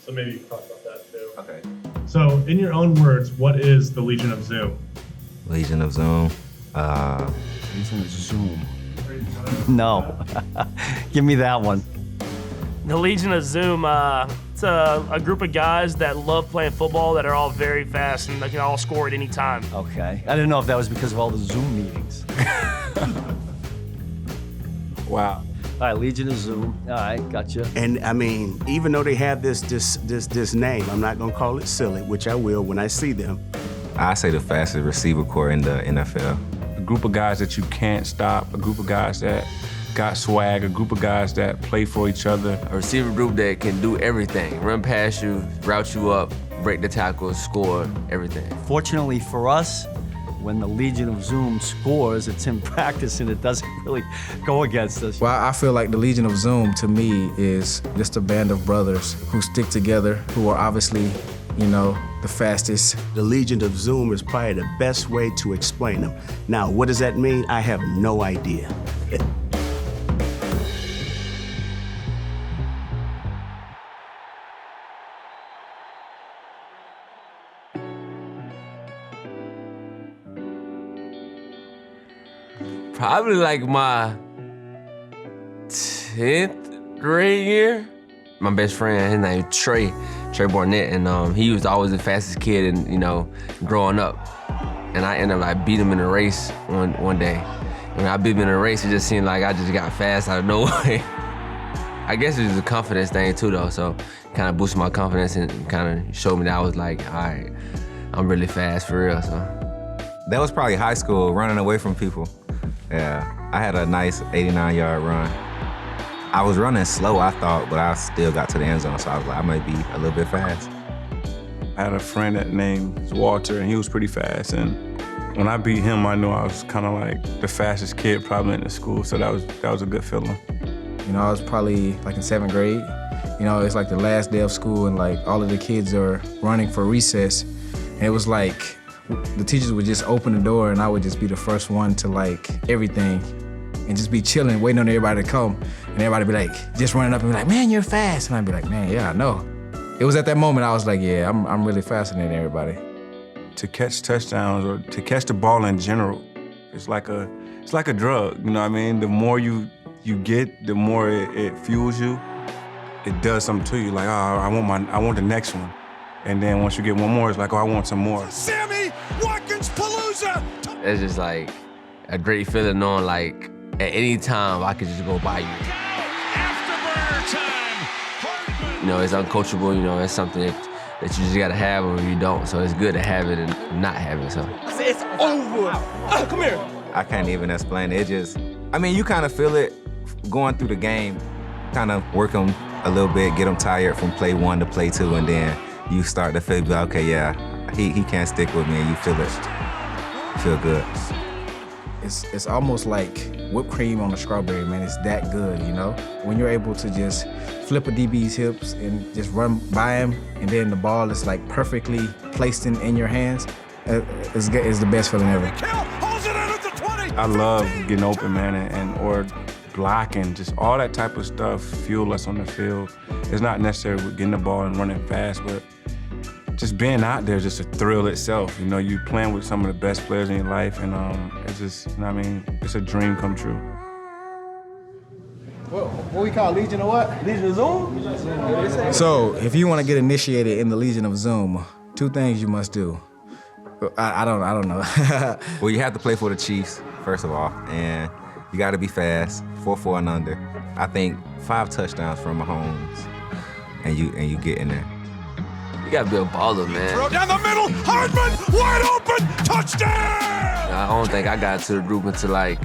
So maybe you can talk about that too. Okay. So in your own words, what is the Legion of Zoom? Legion of Zoom. Legion of Zoom. No. Give me that one. The Legion of Zoom, it's a group of guys that love playing football that are all very fast and they can all score at any time. Okay. I didn't know if that was because of all the Zoom meetings. Wow. All right, Legion of Zoom. All right, gotcha. And I mean, even though they have this name, I'm not gonna call it silly, which I will when I see them. I say the fastest receiver core in the NFL. A group of guys that you can't stop, a group of guys that got swag, a group of guys that play for each other. A receiver group that can do everything, run past you, route you up, break the tackles, score, everything. Fortunately for us, when the Legion of Zoom scores, it's in practice and it doesn't really go against us. Well, I feel like the Legion of Zoom to me is just a band of brothers who stick together, who are obviously, you know, the fastest. The Legion of Zoom is probably the best way to explain them. Now, what does that mean? I have no idea. Probably like my 10th grade year. My best friend, his name is Trey Barnett, and he was always the fastest kid, and you know, growing up. And I ended up like beat him in a race one day. When I beat him in a race, it just seemed like I just got fast out of nowhere. I guess it was a confidence thing too, though. So kind of boosted my confidence and kind of showed me that I was like, all right, I'm really fast for real. So That was probably high school, running away from people. Yeah, I had a nice 89-yard run. I was running slow, I thought, but I still got to the end zone, so I was like, I might be a little bit fast. I had a friend that named Walter, and he was pretty fast. And when I beat him, I knew I was kind of like the fastest kid probably in the school, so that was a good feeling. You know, I was probably like in 7th grade. You know, it's like the last day of school and like all of the kids are running for recess. And it was like the teachers would just open the door and I would just be the first one to like everything and just be chilling, waiting on everybody to come. And everybody be like, just running up and be like, man, you're fast. And I'd be like, man, yeah, I know. It was at that moment I was like, yeah, I'm really faster than everybody. To catch touchdowns or to catch the ball in general, it's like a drug, you know what I mean? The more you get, the more it fuels you. It does something to you, like, oh, I want the next one. And then once you get one more, it's like, oh, I want some more. Sammy Watkins Palooza! it's just like a great feeling knowing like at any time I could just go by you. Afterburner time! Hardman! You know, it's uncoachable, you know, it's something that you just gotta have or you don't. So it's good to have it and not have it, so. It's over. Come here. I can't even explain it. It just, I mean, you kind of feel it going through the game, kind of work them a little bit, get them tired from play 1 to play 2, and then you start to feel, okay, yeah, he can't stick with me, and you feel it, feel good. It's almost like whipped cream on a strawberry, man. It's that good, you know? When you're able to just flip a DB's hips and just run by him, and then the ball is like perfectly placed in your hands, it's the best feeling ever. Holds it out at the 20! I love getting open, man, or blocking, just all that type of stuff fuel us on the field. It's not necessarily with getting the ball and running fast, but just being out there is just a thrill itself. You know, you playing with some of the best players in your life, and it's just, you know what I mean, it's a dream come true. What we call Legion of what? Legion of Zoom? So, if you want to get initiated in the Legion of Zoom, 2 things you must do. I don't know. Well, you have to play for the Chiefs, first of all, and you got to be fast, 4.4 and under. I think 5 touchdowns from Mahomes, and you get in there. You gotta be a baller, man. Throw down the middle, Hardman, wide open, touchdown! I don't think I got to the group until like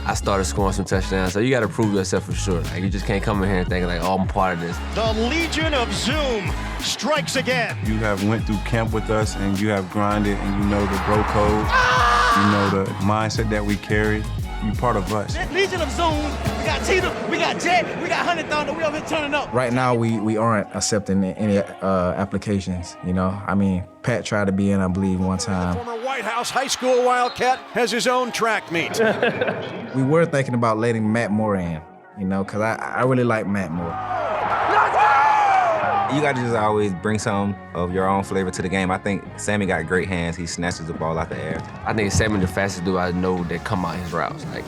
I started scoring some touchdowns. So you gotta prove yourself for sure. Like you just can't come in here and think like, oh, I'm part of this. The Legion of Zoom strikes again. You have went through camp with us, and you have grinded, and you know the bro code, you know the mindset that we carry. You part of us. Legion of Zoom. We got Cheetah, we got Jet, we got Honey Thunder. We over here turning up. Right now, we aren't accepting any applications, you know? I mean, Pat tried to be in, I believe, one time. Former White House high school Wildcat has his own track meet. We were thinking about letting Matt Moore in, you know, because I really like Matt Moore. You got to just always bring some of your own flavor to the game. I think Sammy got great hands. He snatches the ball out the air. I think Sammy the fastest dude I know that come out his routes. Like,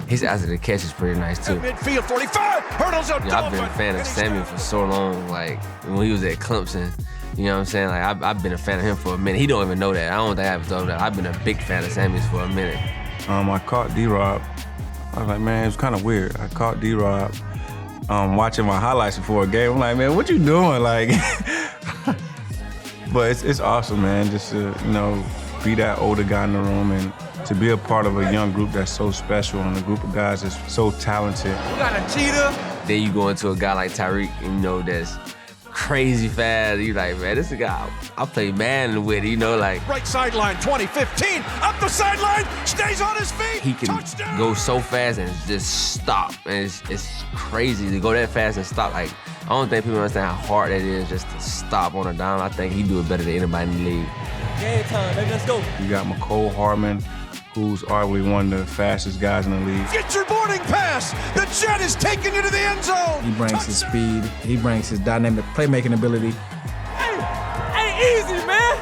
his after the catch is pretty nice too. Midfield 45, hurdles up. I've been a fan of Sammy for so long. Like when he was at Clemson, you know what I'm saying? Like I've been a fan of him for a minute. He don't even know that. I don't think I ever told him that. I've been a big fan of Sammy's for a minute. I caught D-Rob. I was like, man, it was kind of weird. I caught D-Rob watching my highlights before a game. I'm like, man, what you doing? Like, but it's awesome, man. Just to, be that older guy in the room and to be a part of a young group that's so special and a group of guys that's so talented. We got a cheetah. Then you go into a guy like Tyreek, that's crazy fast. You like, man, this is a guy I play Madden with, like. Right sideline, 20-15, up the sideline, stays on his feet. He can go so fast and just stop. And it's crazy to go that fast and stop. Like, I don't think people understand how hard that is just to stop on a dime. I think he do it better than anybody in the league. Game time, baby, let's go. You got Hardman, who's arguably one of the fastest guys in the league. Get your boarding pass. The Jet is taking you to the end zone. He brings his speed. He brings his dynamic playmaking ability. Ain't easy, man.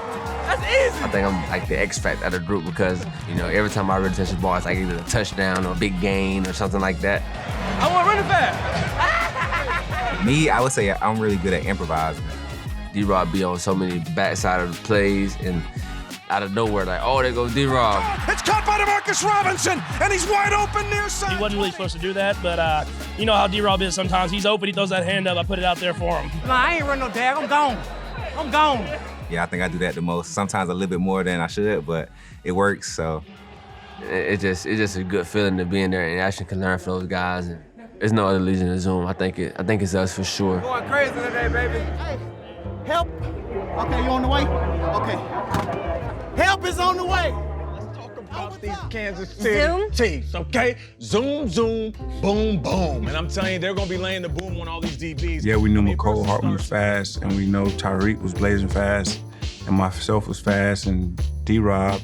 That's easy. I think I'm like the X factor of the group because, every time I really touch the ball, it's like either a touchdown or a big gain or something like that. I want to run it back. Me, I would say I'm really good at improvising. D-Rob be on so many backside of the plays and out of nowhere, like, oh, there goes D-Rob. It's caught by DeMarcus Robinson, and he's wide open near side. He wasn't really supposed to do that, but you know how D-Rob is sometimes. He's open, he throws that hand up, I put it out there for him. Nah, I ain't running no tag, I'm gone. I'm gone. Yeah, I think I do that the most. Sometimes a little bit more than I should, but it works, so. It's just a good feeling to be in there and actually can learn from those guys. And there's no other Legion of Zoom. I think it's us for sure. Going crazy today, baby. Hey, help. Okay, you on the way? Okay. Help is on the way. Let's talk about these Kansas City Chiefs, okay? Zoom, zoom, boom, boom. And I'm telling you, they're going to be laying the boom on all these DBs. Yeah, we knew McCole Hardman was fast, and we know Tyreek was blazing fast, and myself was fast, and D-Rob.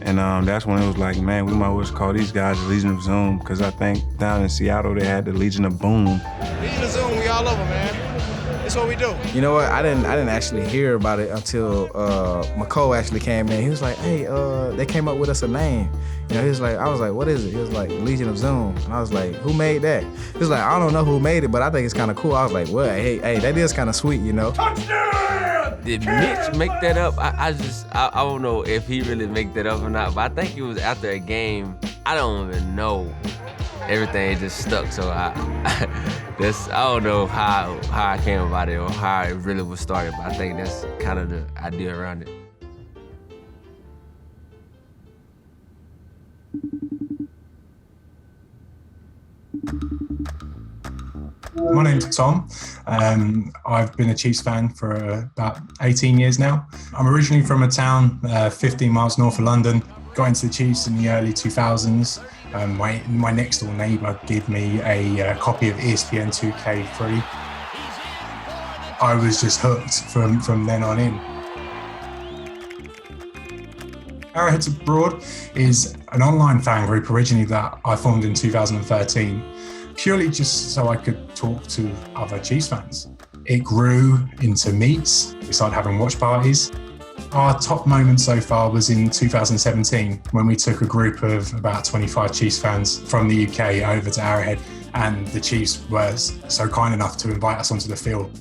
And that's when it was like, man, we might as well call these guys the Legion of Zoom, because I think down in Seattle they had the Legion of Boom. Legion of Zoom, we all over, man. That's what we do. You know what? I didn't actually hear about it until McCole actually came in. He was like, hey, they came up with us a name. He was like, I was like, what is it? He was like, Legion of Zoom. And I was like, who made that? He was like, I don't know who made it, but I think it's kind of cool. I was like, well, hey, that is kind of sweet, Touchdown! Did Mitch make that up? I don't know if he really make that up or not, but I think it was after a game. I don't even know. Everything just stuck, so I don't know how I came about it or how it really was started, but I think that's kind of the idea around it. My name's Tom. I've been a Chiefs fan for about 18 years now. I'm originally from a town 15 miles north of London. Got into the Chiefs in the early 2000s. My next door neighbour gave me a copy of ESPN 2K free. I was just hooked from then on in. Arrowheads Abroad is an online fan group originally that I formed in 2013, purely just so I could talk to other Chiefs fans. It grew into meets. We started having watch parties. Our top moment so far was in 2017 when we took a group of about 25 Chiefs fans from the UK over to Arrowhead, and the Chiefs were so kind enough to invite us onto the field.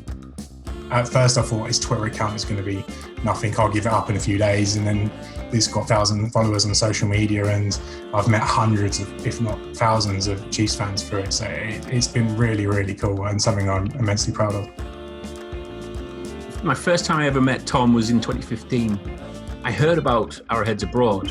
At first I thought his Twitter account is going to be nothing, I'll give it up in a few days, and then it's got 1,000 followers on social media, and I've met hundreds of, if not thousands of Chiefs fans through it, so it's been really, really cool and something I'm immensely proud of. My first time I ever met Tom was in 2015. I heard about Arrowheads Abroad.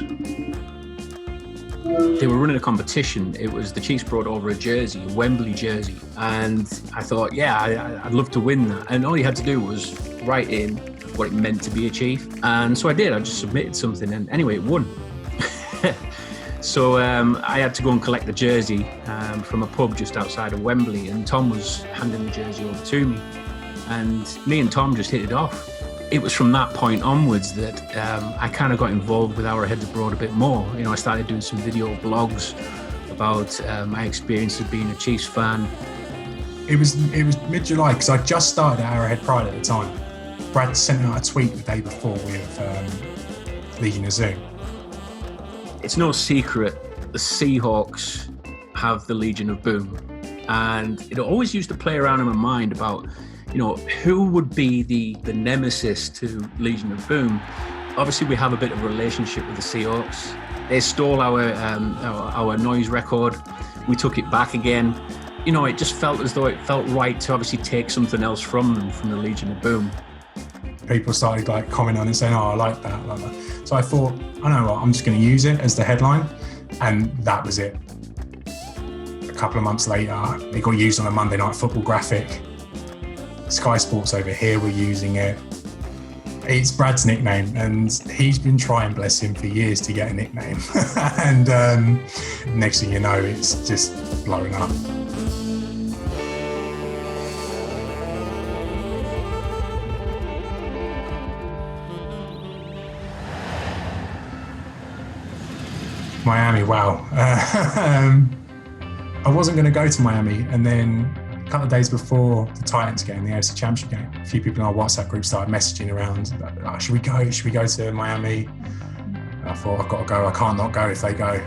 They were running a competition. It was the Chiefs brought over a jersey, a Wembley jersey. And I thought, yeah, I'd love to win that. And all you had to do was write in what it meant to be a Chief. And so I did. I just submitted something. And anyway, it won. So I had to go and collect the jersey from a pub just outside of Wembley. And Tom was handing the jersey over to me. And me and Tom just hit it off. It was from that point onwards that I kind of got involved with Arrowheads Abroad a bit more. You know, I started doing some video blogs about my experience of being a Chiefs fan. It was mid-July because I just started at Arrowhead Pride at the time. Brad sent out a tweet the day before with Legion of Zoom. It's no secret the Seahawks have the Legion of Boom, and it always used to play around in my mind about, who would be the nemesis to Legion of Boom. Obviously, we have a bit of a relationship with the Seahawks. They stole our noise record. We took it back again. It just felt as though it felt right to obviously take something else from them, from the Legion of Boom. People started commenting on it, saying, "Oh, I like that, like that." So I thought, I know what, I'm just going to use it as the headline, and that was it. A couple of months later, it got used on a Monday Night Football graphic. Sky Sports over here were using it. It's Brad's nickname, and he's been trying, bless him, for years to get a nickname. And next thing you know, it's just blowing up. Miami, wow. I wasn't going to go to Miami, and then a couple of days before the Titans game, the AFC Championship game, a few people in our WhatsApp group started messaging around, should we go? Should we go to Miami? And I thought, I've got to go. I can't not go if they go.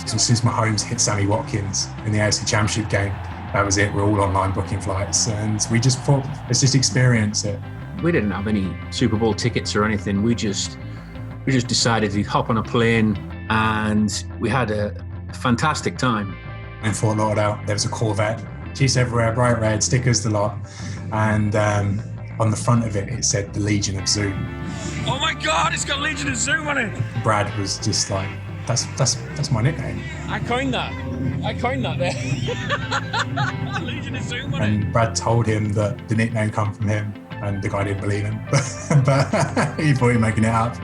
So as soon as Mahomes hit Sammy Watkins in the AFC Championship game, that was it. We're all online booking flights, and we just thought, let's just experience it. We didn't have any Super Bowl tickets or anything. We just decided to hop on a plane, and we had a fantastic time. In Fort Lauderdale, there was a Corvette, Chiefs everywhere, bright red, stickers the lot, and on the front of it, it said the Legion of Zoom. Oh my God, it's got Legion of Zoom on it. Brad was just like, that's my nickname. I coined that there. Legion of Zoom on it. And Brad told him that the nickname come from him, and the guy didn't believe him, but he thought he was making it up.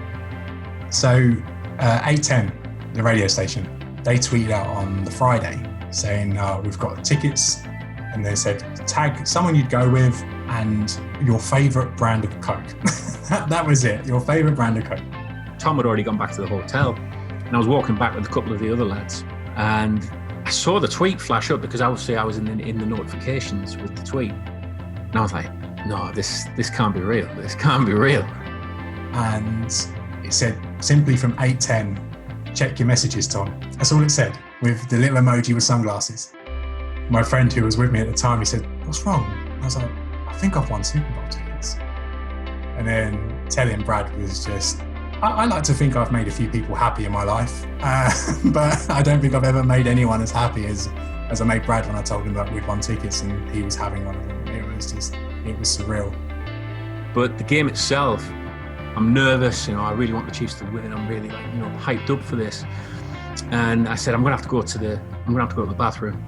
So 810, the radio station, they tweeted out on the Friday saying, we've got tickets, and they said, tag someone you'd go with and your favourite brand of Coke. That was it, your favourite brand of Coke. Tom had already gone back to the hotel, and I was walking back with a couple of the other lads, and I saw the tweet flash up because obviously I was in the notifications with the tweet, and I was like, no, this can't be real. This can't be real. And it said, simply from 810, check your messages, Tom. That's all it said, with the little emoji with sunglasses. My friend who was with me at the time, he said, what's wrong? I was like, I think I've won Super Bowl tickets. And then telling Brad was just, I like to think I've made a few people happy in my life, but I don't think I've ever made anyone as happy as I made Brad when I told him that we'd won tickets and he was having one of them. It was surreal. But the game itself, I'm nervous, I really want the Chiefs to win. I'm really hyped up for this. And I said, I'm gonna have to go to the bathroom.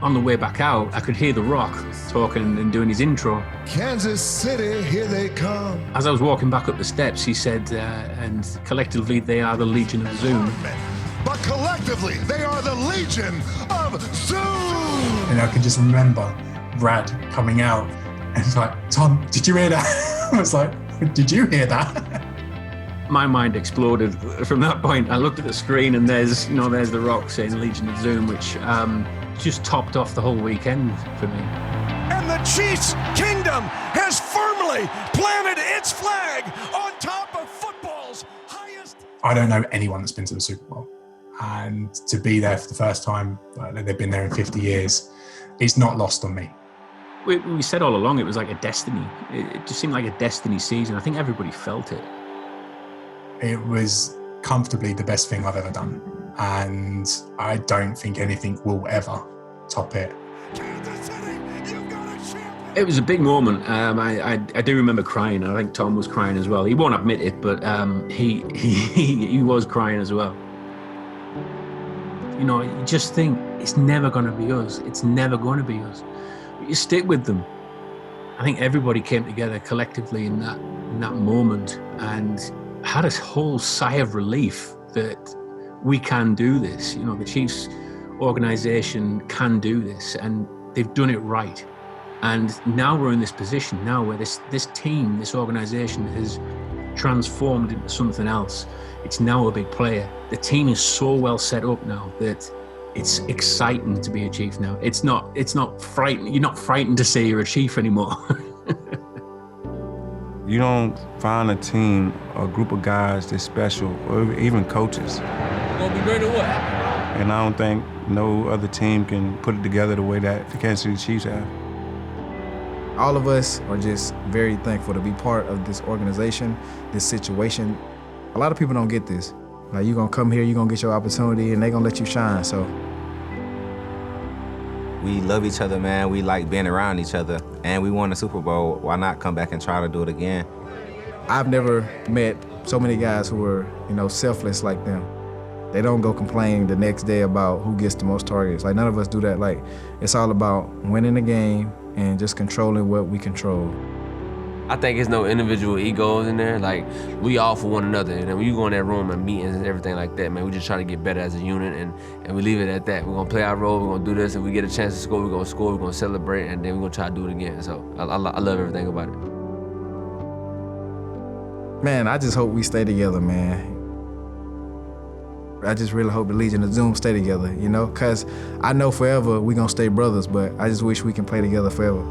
On the way back out, I could hear The Rock talking and doing his intro. Kansas City, here they come. As I was walking back up the steps, he said, and collectively they are the Legion of Zoom. But collectively, they are the Legion of Zoom. And I can just remember Brad coming out and it's like, Tom, did you hear that? I was like, did you hear that? My mind exploded from that point. I looked at the screen and there's The Rock saying Legion of Zoom, which just topped off the whole weekend for me. And the Chiefs Kingdom has firmly planted its flag on top of football's highest. I don't know anyone that's been to the Super Bowl. And to be there for the first time, they've been there in 50 years, it's not lost on me. We said all along it was like a destiny. It just seemed like a destiny season. I think everybody felt it. It was comfortably the best thing I've ever done. And I don't think anything will ever top it. It was a big moment. I do remember crying. I think Tom was crying as well. He won't admit it, but he was crying as well. You just think it's never going to be us. It's never going to be us. But you stick with them. I think everybody came together collectively in that moment and had a whole sigh of relief that we can do this. The Chiefs organization can do this, and they've done it right. And now we're in this position now where this team, this organization has transformed into something else. It's now a big player. The team is so well set up now that it's exciting to be a Chief now. It's not frightening. You're not frightened to say you're a Chief anymore. You don't find a team, a group of guys that's special, or even coaches. Gonna be great or what? And I don't think no other team can put it together the way that the Kansas City Chiefs have. All of us are just very thankful to be part of this organization, this situation. A lot of people don't get this. Like, you're gonna come here, you're gonna get your opportunity, and they're gonna let you shine, so. We love each other, man. We like being around each other, and we won the Super Bowl. Why not come back and try to do it again? I've never met so many guys who are, selfless like them. They don't go complain the next day about who gets the most targets. Like, none of us do that. Like, it's all about winning the game and just controlling what we control. I think it's no individual egos in there. Like, we all for one another. And then when you go in that room and meetings and everything like that, man, we just try to get better as a unit, and we leave it at that. We're gonna play our role, we're gonna do this. If we get a chance to score, we're gonna celebrate, and then we're gonna try to do it again. So I love everything about it. Man, I just hope we stay together, man. I just really hope the Legion of Zoom stay together, because I know forever we're gonna stay brothers, but I just wish we can play together forever.